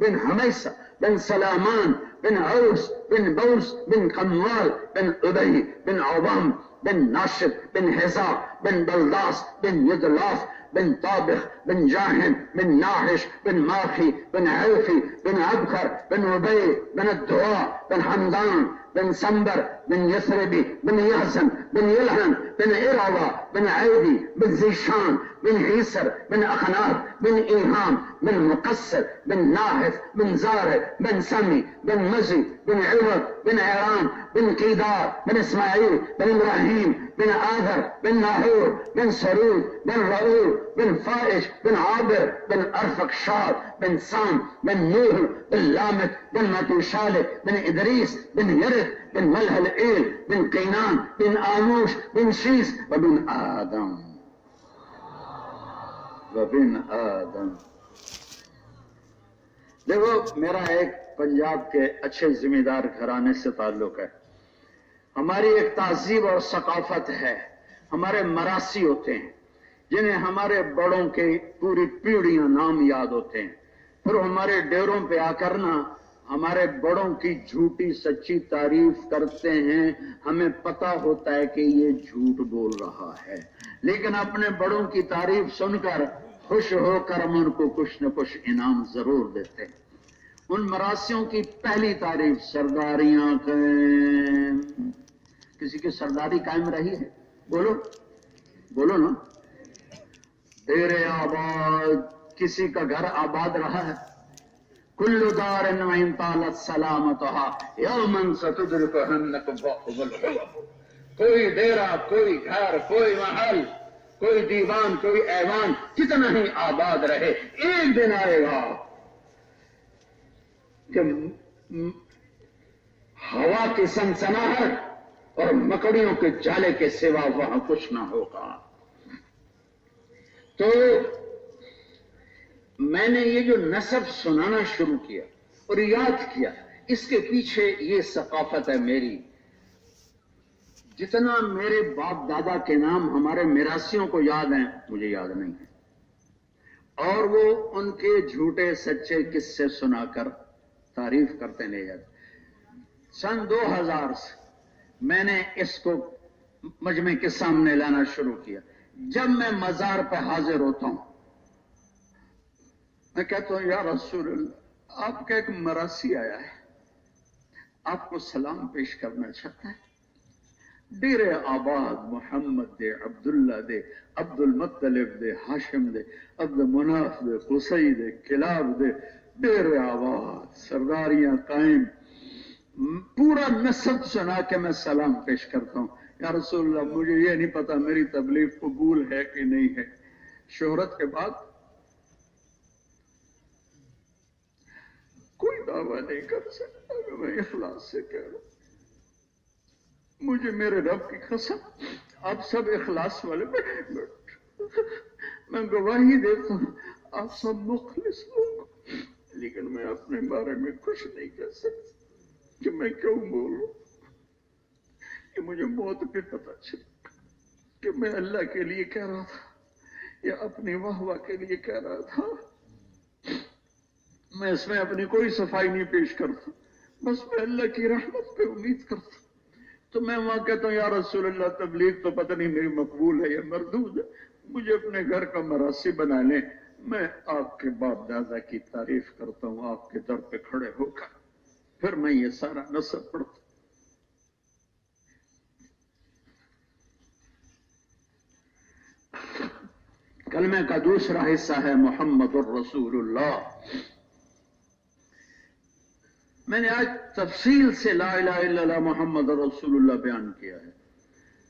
بن حمیسہ بن سلامان بن عوس بن بوس بن قموال بن ابی بن عوام بن ناشد بن حزاب بن بلداس بن یدلاف بن طابخ بن جاہن بن ناحش بن ماخی بن عوفی بن عبخر بن عبی بن الدعاء بن حمدان بن سنبر بن یثربی بن یحزن بن یلحن بن عروہ بن عيدي بن زيشان بن عيسر بن أخناف بن إيهام بن مقصر بن ناحف بن زارع بن سمي بن مزي بن عوض بن عيران بن قيدار بن إسماعيل بن إبراهيم بن آذر بن ناحور بن سرود بن رؤول بن فائش بن عابر بن أرفقشاد بن سام بن نوح بن لامت بن متوشالة بن إدريس بن يرث بن ملهلئيل بن قينان بن آموش بن شيس وبن آدم دیکھو میرا ایک پنجاب کے اچھے ذمہ دار گھرانے سے تعلق ہے. ہماری ایک تہذیب اور ثقافت ہے. ہمارے مراسی ہوتے ہیں جنہیں ہمارے بڑوں کے پوری پیڑھیاں نام یاد ہوتے ہیں. پھر ہمارے ڈیروں پہ آ کر نا ہمارے بڑوں کی جھوٹی سچی تعریف کرتے ہیں. ہمیں پتا ہوتا ہے کہ یہ جھوٹ بول رہا ہے، لیکن اپنے بڑوں کی تعریف سن کر خوش ہو کر ہم ان کو کچھ نہ کچھ انعام ضرور دیتے ہیں. ان مراسیوں کی پہلی تعریف سرداریاں قائم. کسی کی سرداری قائم رہی ہے؟ بولو بولو نا. دیر آباد کسی کا گھر آباد رہا ہے؟ کل دار وان طالت سلامتها یوما ستدرکها النکباء والحلم. کوئی ڈیرا، کوئی گھر، کوئی محل، کوئی دیوان، کوئی ایوان کتنا ہی آباد رہے، ایک دن آئے گا کہ ہوا کی سنسناہٹ اور مکڑیوں کے جالے کے سوا وہاں کچھ نہ ہوگا. تو میں نے یہ جو نسب سنانا شروع کیا اور یاد کیا، اس کے پیچھے یہ ثقافت ہے میری. جتنا میرے باپ دادا کے نام ہمارے میراثیوں کو یاد ہیں مجھے یاد نہیں ہے، اور وہ ان کے جھوٹے سچے قصے سنا کر تعریف کرتے لے جاتے. سن 2000 سے میں نے اس کو مجمع کے سامنے لانا شروع کیا. جب میں مزار پہ حاضر ہوتا ہوں میں کہتا ہوں یا رسول اللہ، آپ کا ایک مراسی آیا ہے، آپ کو سلام پیش کرنا چاہتا ہے. ڈیر آباد محمد دے، عبداللہ دے، عبد المطلب دے، ہاشم دے، عبد مناف دے، قصی دے، کلاب دے، ڈیر آباد سرداریاں قائم. پورا نسب سنا کے میں سلام پیش کرتا ہوں. یا رسول اللہ مجھے یہ نہیں پتا میری تبلیغ قبول ہے کہ نہیں ہے. شہرت کے بعد کوئی دعویٰ نہیں کر سکتا کہ میں اخلاص سے کہہ رہا ہوں. مجھے میرے رب کی قسم آپ سب اخلاص والے میں گواہی دیتا ہوں آپ سب مخلص لوگ، لیکن میں اپنے بارے میں کچھ نہیں کہہ سکتا کہ میں کیوں بولوں. کہ مجھے موت پہ پتہ چلا کہ میں اللہ کے لیے کہہ رہا تھا یا اپنی واہ واہ کے لیے کہہ رہا تھا. میں اس میں اپنی کوئی صفائی نہیں پیش کرتا، بس میں اللہ کی رحمت پہ امید کرتا. تو میں وہاں کہتا ہوں یا رسول اللہ تبلیغ تو پتہ نہیں میری مقبول ہے یا مردود ہے، مجھے اپنے گھر کا مراسی بنا لیں. میں آپ کے باپ دادا کی تعریف کرتا ہوں آپ کے در پہ کھڑے ہو کر، پھر میں یہ سارا نسب پڑھتا ہوں. کلمے کا دوسرا حصہ ہے محمد الرسول اللہ. میں نے آج تفصیل سے لا الہ الا اللہ محمد الرسول اللہ بیان کیا ہے.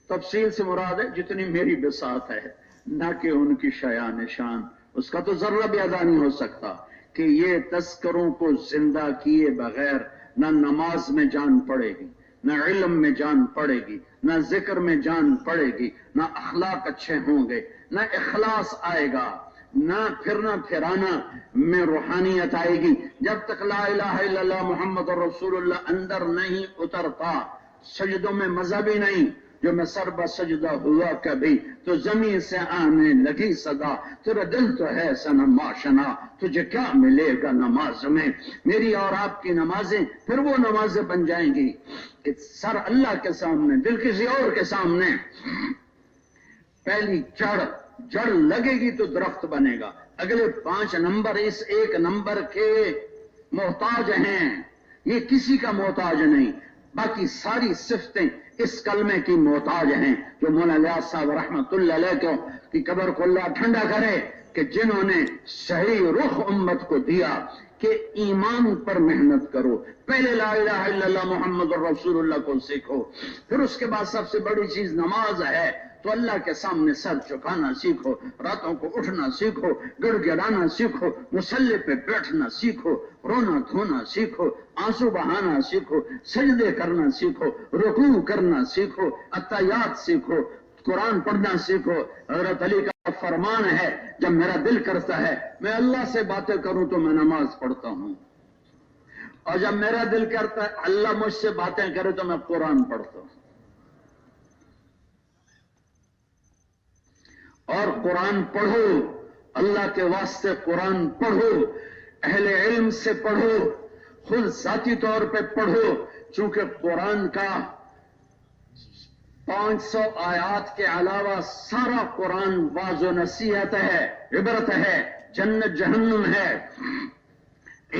تفصیل سے مراد ہے جتنی میری بساط ہے، نہ کہ ان کی شایان شان. اس کا تو ذرہ بھی ادا نہیں ہو سکتا کہ یہ تذکروں کو زندہ کیے بغیر نہ نماز میں جان پڑے گی، نہ علم میں جان پڑے گی، نہ ذکر میں جان پڑے گی، نہ اخلاق اچھے ہوں گے، نہ اخلاص آئے گا، نہ پھرنا پھرانا میں روحانیت آئے گی. جب تک لا الہ الا اللہ محمد رسول اللہ اندر نہیں اترتا، سجدوں میں مزہ بھی نہیں. جو میں سر بسجدہ ہوا کبھی تو زمین سے آنے لگی صدا، تیرا دل تو ہے صنم آشنا، تجھے کیا ملے گا نماز میں. میری اور آپ کی نمازیں پھر وہ نمازیں بن جائیں گی کہ سر اللہ کے سامنے، دل کسی اور کے سامنے. پہلی جڑ لگے گی تو درخت بنے گا. اگلے 5 نمبر اس 1 نمبر کے محتاج ہیں، یہ کسی کا محتاج نہیں. باقی ساری صفتیں اس کلمے کی محتاج ہیں جو مولانا الیاس صاحب رحمت اللہ علیہ کی قبر کو اللہ ٹھنڈا کرے کہ جنہوں نے صحیح رخ امت کو دیا کہ ایمان پر محنت کرو، پہلے لا الہ الا اللہ محمد رسول اللہ کو سیکھو، پھر اس کے بعد سب سے بڑی چیز نماز ہے تو اللہ کے سامنے سر چکانا سیکھو، راتوں کو اٹھنا سیکھو، گڑ گڑانا سیکھو، مصلی پہ بیٹھنا سیکھو، رونا دھونا سیکھو، آنسو بہانا سیکھو، سجدے کرنا سیکھو، رکوع کرنا سیکھو، اتحیات سیکھو، قرآن پڑھنا سیکھو۔ حضرت علی کا فرمان ہے جب میرا دل کرتا ہے میں اللہ سے باتیں کروں تو میں نماز پڑھتا ہوں، اور جب میرا دل کرتا ہے اللہ مجھ سے باتیں کرے تو میں قرآن پڑھتا ہوں۔ اور قرآن پڑھو، اللہ کے واسطے قرآن پڑھو، اہل علم سے پڑھو، خود ذاتی طور پہ پڑھو، چونکہ قرآن کا 500 آیات کے علاوہ سارا قرآن واعظ و نصیحت ہے، عبرت ہے، جنت جہنم ہے۔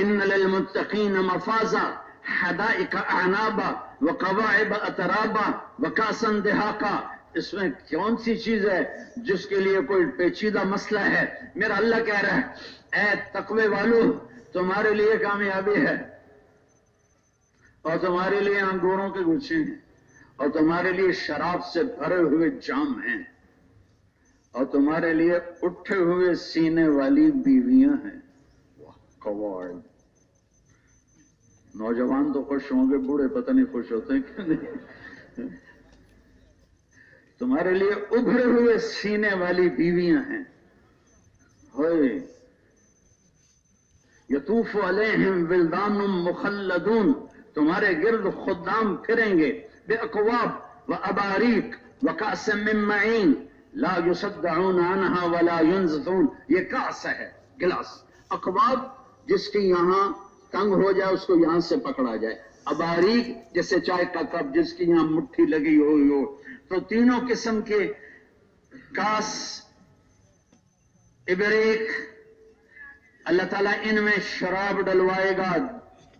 ان للمتقین مفازا حدائق اعنابا وقواعب اترابا وکاسا دہاقا۔ اس میں کون سی چیز ہے جس کے لیے کوئی پیچیدہ مسئلہ ہے؟ میرا اللہ کہہ رہا ہے اے تقوی والو تمہارے لیے کامیابی ہے، اور تمہارے لیے انگوروں کے گچھے ہیں، اور تمہارے لیے شراب سے بھرے ہوئے جام ہیں، اور تمہارے لیے اٹھے ہوئے سینے والی بیویاں ہیں۔ قواعد۔ نوجوان تو خوش ہوں گے، بوڑھے پتہ نہیں خوش ہوتے ہیں کہ نہیں۔ تمہارے لیے ابھرے ہوئے سینے والی بیویاں ہیں۔ ہوئے یطوف علیہم ولدان مخلدون، تمہارے گرد خدام پھریں گے، بے اکواب و اباریک و کأس من معین لا یصدعون عنہا ولا ینزفون۔ یہ کأس ہے، گلاس۔ اکواب جس کی یہاں تنگ ہو جائے اس کو یہاں سے پکڑا جائے، اباریک جیسے چائے کا کپ جس کی یہاں مٹھی لگی ہوئی ہو۔ تو تینوں قسم کے کاس، ابریک، اللہ تعالیٰ ان میں شراب ڈلوائے گا،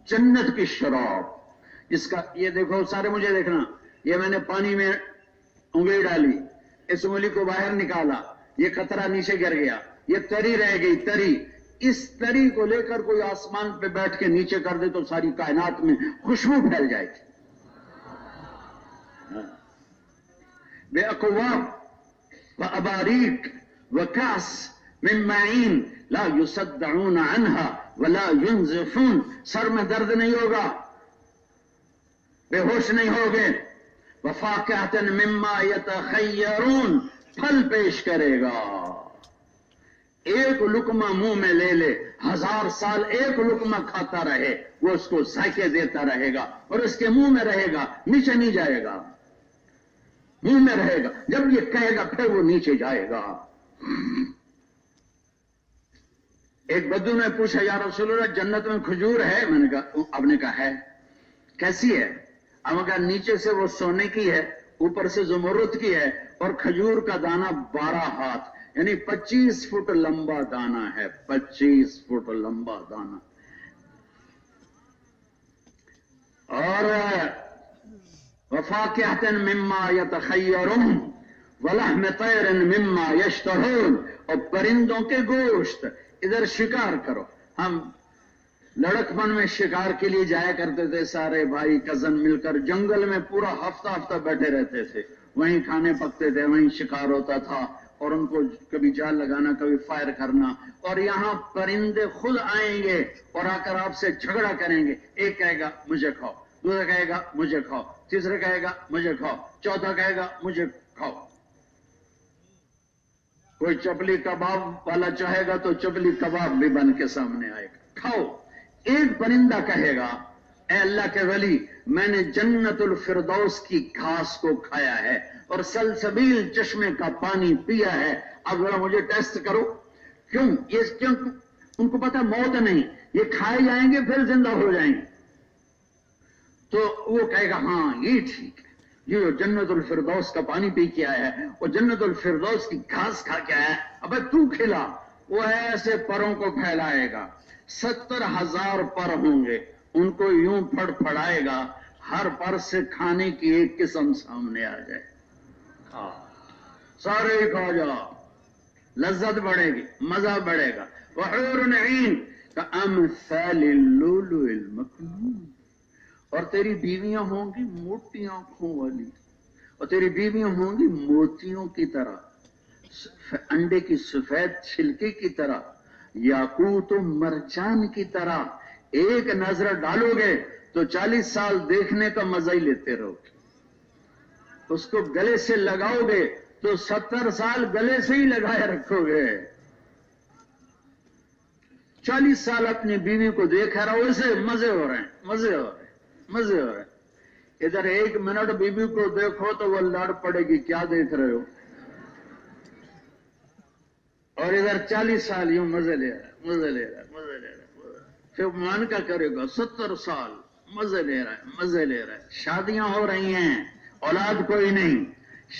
جنت کی شراب جس کا یہ دیکھو سارے مجھے دیکھنا، یہ میں نے پانی میں انگلی ڈالی، اس انگلی کو باہر نکالا، یہ قطرہ نیچے گر گیا، یہ تری رہ گئی، تری، اس تری کو لے کر کوئی آسمان پہ بیٹھ کے نیچے کر دے تو ساری کائنات میں خوشبو پھیل جائے گی۔ بے اکواب و اباریک و کاس من معین لا یصدعون عنہا ولا ینزفون، سر میں درد نہیں ہوگا، بے ہوش نہیں ہوگے۔ وفاکہۃ مما یتخیرون، پھل پیش کرے گا، ایک لقمہ منہ میں لے لے، 1000 سال ایک لقمہ کھاتا رہے، وہ اس کو ذائقے دیتا رہے گا، اور اس کے منہ میں رہے گا، نیچے نہیں جائے گا، منہ میں رہے گا، جب یہ کہے گا پھر وہ نیچے جائے گا۔ ایک بدو نے پوچھا یا رسول اللہ جنت میں کھجور ہے؟ میں نے کہا، آپ نے کہا ہے، کیسی ہے؟ اب کہا نیچے سے وہ سونے کی ہے، اوپر سے زمرد کی ہے، اور کھجور کا دانہ 12 ہاتھ یعنی 25 فٹ لمبا دانہ ہے، 25 فٹ لمبا دانہ۔ اور وفاکہۃ مما یتخیرون ولحم طیر مما یشتہون، اور پرندوں کے گوشت۔ ادھر شکار کرو، ہم لڑکپن میں شکار کے لیے جایا کرتے تھے، سارے بھائی کزن مل کر جنگل میں پورا ہفتہ بیٹھے رہتے تھے، وہیں کھانے پکتے تھے، وہیں شکار ہوتا تھا، اور ان کو کبھی جال لگانا، کبھی فائر کرنا۔ اور یہاں پرندے خود آئیں گے اور آ کر آپ سے جھگڑا کریں گے، ایک کہے گا مجھے کھاؤ، دوسرا کہے گا مجھے کھاؤ، تیسرا کہے گا مجھے کھاؤ، چوتھا کہے گا مجھے کھاؤ۔ کوئی چپلی کباب والا چاہے گا تو چپلی کباب بھی بن کے سامنے آئے گا، کھاؤ۔ ایک پرندہ کہے گا اے اللہ کے ولی میں نے جنت الفردوس کی گھاس کو کھایا ہے اور سلسبیل چشمے کا پانی پیا ہے، اب ذرا مجھے ٹیسٹ کرو۔ کیوں؟ ان کو پتا موت نہیں، یہ کھائے جائیں گے پھر زندہ ہو جائیں گے۔ تو وہ کہے گا ہاں یہ ٹھیک ہے، یہ جنت الفردوس کا پانی پی کے آیا ہے اور جنت الفردوس کی گھاس کھا کے آیا ہے، اب تو کھلا۔ وہ ایسے پروں کو پھیلائے گا، 70,000 پر ہوں گے، ان کو یوں پھڑ پھڑائے گا، ہر پر سے کھانے کی ایک قسم سامنے آ جائے، سارے ہی کھا جا، لذت بڑھے گی، مزہ بڑھے گا. وحور عین کامثال اللؤلؤ المکنون، اور تیری بیویاں ہوں گی موٹی آنکھوں والی، اور تیری بیویاں ہوں گی موتیوں کی طرح، انڈے کی سفید چھلکے کی طرح، یاقوت و مرجان کی طرح. ایک نظر ڈالو گے تو 40 سال دیکھنے کا مزہ ہی لیتے رہو گے. اس کو گلے سے لگاؤ گے تو 70 سال گلے سے ہی لگائے رکھو گے. 40 سال اپنی بیوی کو دیکھا رہا، اسے مزے ہو رہے ہیں، مزے ہو رہے ہیں، مزے ہو رہے ہیں. ادھر 1 منٹ بیوی کو دیکھو تو وہ لڑ پڑے گی، کیا دیکھ رہے ہو؟ اور ادھر 40 سال یوں مزے لے رہا ہے، مزے لے رہا ہے، مزے لے رہا ہے. پھر مان کا کرے گا 70 سال مزے لے رہا ہے، مزے لے رہا ہے. شادیاں ہو رہی ہیں، اولاد کوئی نہیں،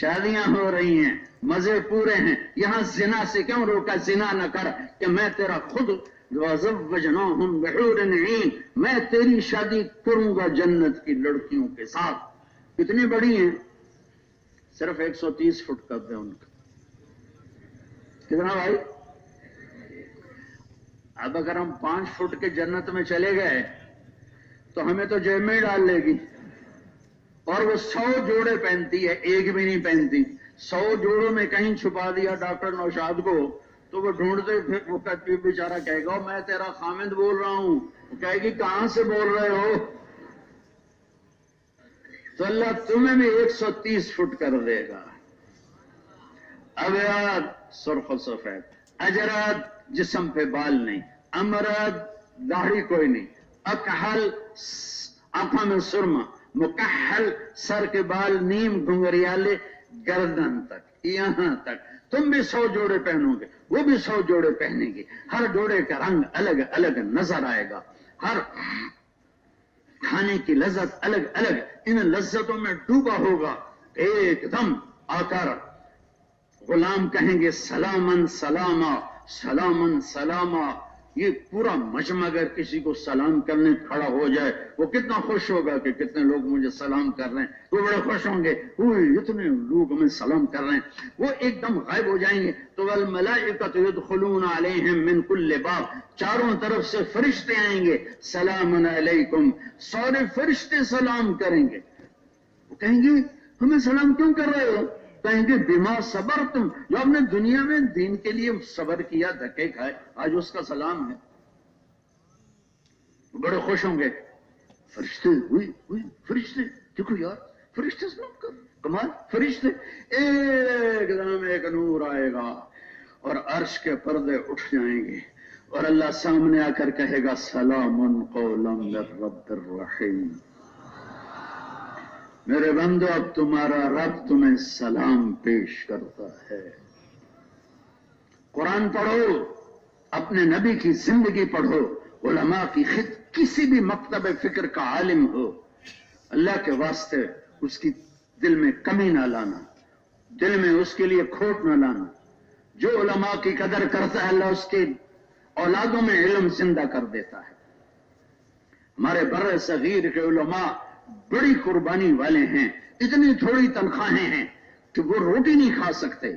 شادیاں ہو رہی ہیں، مزے پورے ہیں. یہاں زنا سے کیوں روکا؟ زنا نہ کر کہ میں تیرا خود وَزَوَّجْنَاهُمْ بِحُورٍ عِينٍ، میں تیری شادی کروں گا جنت کی لڑکیوں کے ساتھ. کتنی بڑی ہیں؟ صرف 130 فٹ قد ہے ان کا. کتنا بھائی؟ اب اگر ہم 5 فٹ کے جنت میں چلے گئے تو ہمیں تو جیب میں ڈال لے گی. اور وہ 100 جوڑے پہنتی ہے، ایک بھی نہیں پہنتی. 100 جوڑوں میں کہیں چھپا دیا ڈاکٹر نوشاد کو تو وہ ڈھونڈتے پھر وہ بیچارہ کہے گا میں تیرا خامند بول رہا ہوں. وہ کہے گی کہاں سے بول رہے ہو؟ تو اللہ تمہیں بھی 130 فٹ کر دے گا. ابیات سرخ و سفید، اجرات جسم پہ بال نہیں، امرد داڑھی کوئی نہیں، اکحل آنکھوں میں سرما، مکحل سر کے بال نیم گھنگریالے گردن تک، یہاں تک. تم بھی 100 جوڑے پہنو گے، وہ بھی 100 جوڑے پہنیں گے. ہر جوڑے کا رنگ الگ الگ نظر آئے گا، ہر کھانے کی لذت الگ الگ. ان لذتوں میں ڈوبا ہوگا. ایک دم آ کر غلام کہیں گے سلامن سلاما، سلامن سلاما. یہ پورا مجمع اگر کسی کو سلام کرنے کھڑا ہو جائے وہ کتنا خوش ہوگا کہ کتنے لوگ مجھے سلام کر رہے ہیں. وہ بڑے خوش ہوں گے، اتنے لوگ ہمیں سلام کر رہے ہیں. وہ ایک دم غائب ہو جائیں گے. تو والملائکۃ یدخلون علیہم من کل باب، چاروں طرف سے فرشتے آئیں گے، سلام علیکم. سارے فرشتے سلام کریں گے. وہ کہیں گے ہمیں سلام کیوں کر رہے ہو؟ کہیں گے بما صبرتم، جو ہم نے دنیا میں دین کے لیے صبر کیا، دھکے کھائے، آج اس کا سلام ہے. بڑے خوش ہوں گے. فرشتے ہوئی فرشتے، دیکھو یار فرشتے سلام کر، کمال. فرشتے ایک دم ایک نور آئے گا اور عرش کے پردے اٹھ جائیں گے اور اللہ سامنے آ کر کہے گا سلام قولا من رب الرحیم. میرے بندو اب تمہارا رب تمہیں سلام پیش کرتا ہے. قرآن پڑھو، اپنے نبی کی زندگی پڑھو، علماء کی کسی بھی مکتب فکر کا عالم ہو، اللہ کے واسطے اس کی دل میں کمی نہ لانا، دل میں اس کے لیے کھوٹ نہ لانا. جو علماء کی قدر کرتا ہے اللہ اس کے اولادوں میں علم زندہ کر دیتا ہے. ہمارے بر صغیر کے علماء بڑی قربانی والے ہیں. اتنی تھوڑی تنخواہیں ہیں کہ وہ روٹی نہیں کھا سکتے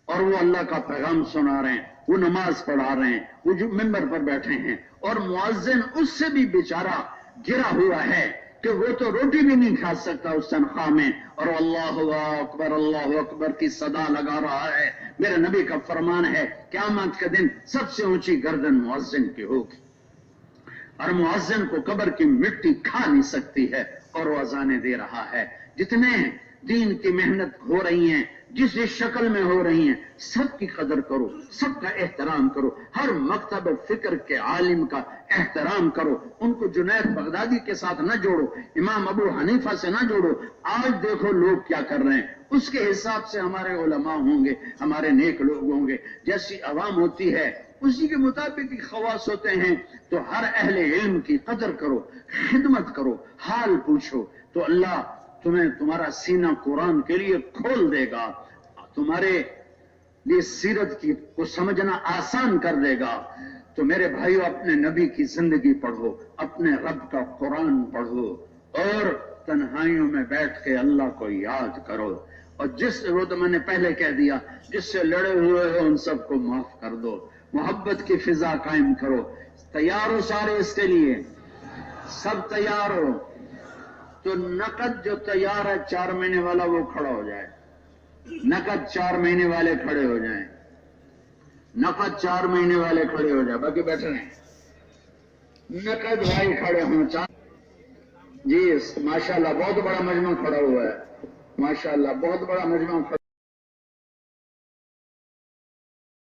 اور وہ اللہ کا پیغام سنا رہے ہیں، وہ نماز پڑھا رہے ہیں، وہ جو ممبر پر بیٹھے ہیں. اور مؤذن اس سے بھی بیچارہ گرا ہوا ہے کہ وہ تو روٹی بھی نہیں کھا سکتا اس تنخواہ میں، اور اللہ اکبر کی صدا لگا رہا ہے. میرے نبی کا فرمان ہے قیامت کے دن سب سے اونچی گردن مؤذن کی ہوگی اور مؤذن کو قبر کی مٹی کھا نہیں سکتی ہے اور وہ اذانیں دے رہا ہے. جتنے دین کی محنت ہو رہی ہیں، جس شکل میں ہو رہی ہیں، سب کی قدر کرو، سب کا احترام کرو. ہر مکتب فکر کے عالم کا احترام کرو. ان کو جنید بغدادی کے ساتھ نہ جوڑو، امام ابو حنیفہ سے نہ جوڑو. آج دیکھو لوگ کیا کر رہے ہیں، اس کے حساب سے ہمارے علماء ہوں گے، ہمارے نیک لوگ ہوں گے. جیسی عوام ہوتی ہے اسی کے مطابق ہی خواص ہوتے ہیں. تو ہر اہل علم کی قدر کرو، خدمت کرو، حال پوچھو، تو اللہ تمہیں تمہارا سینہ قرآن کے لیے کھول دے گا، تمہارے لیے سیرت کو سمجھنا آسان کر دے گا. تو میرے بھائیو اپنے نبی کی زندگی پڑھو، اپنے رب کا قرآن پڑھو، اور تنہائیوں میں بیٹھ کے اللہ کو یاد کرو، اور جس وہ تو میں نے پہلے کہہ دیا، جس سے لڑے ہوئے ہو ان سب کو معاف کر دو، محبت کی فضا قائم کرو۔ تیار ہو سارے اس کے لیے؟ سب تیار ہو؟ تو نقد جو تیار ہے 4 مہینے والا وہ کھڑا ہو جائے، نقد 4 مہینے والے کھڑے ہو جائیں، نقد 4 مہینے والے کھڑے ہو جائیں، باقی بیٹھے رہیں۔ نقد بھائی کھڑے ہوں جی، ماشاءاللہ بہت بڑا مجمع کھڑا ہوا ہے، ماشاءاللہ بہت بڑا مجمع کھڑا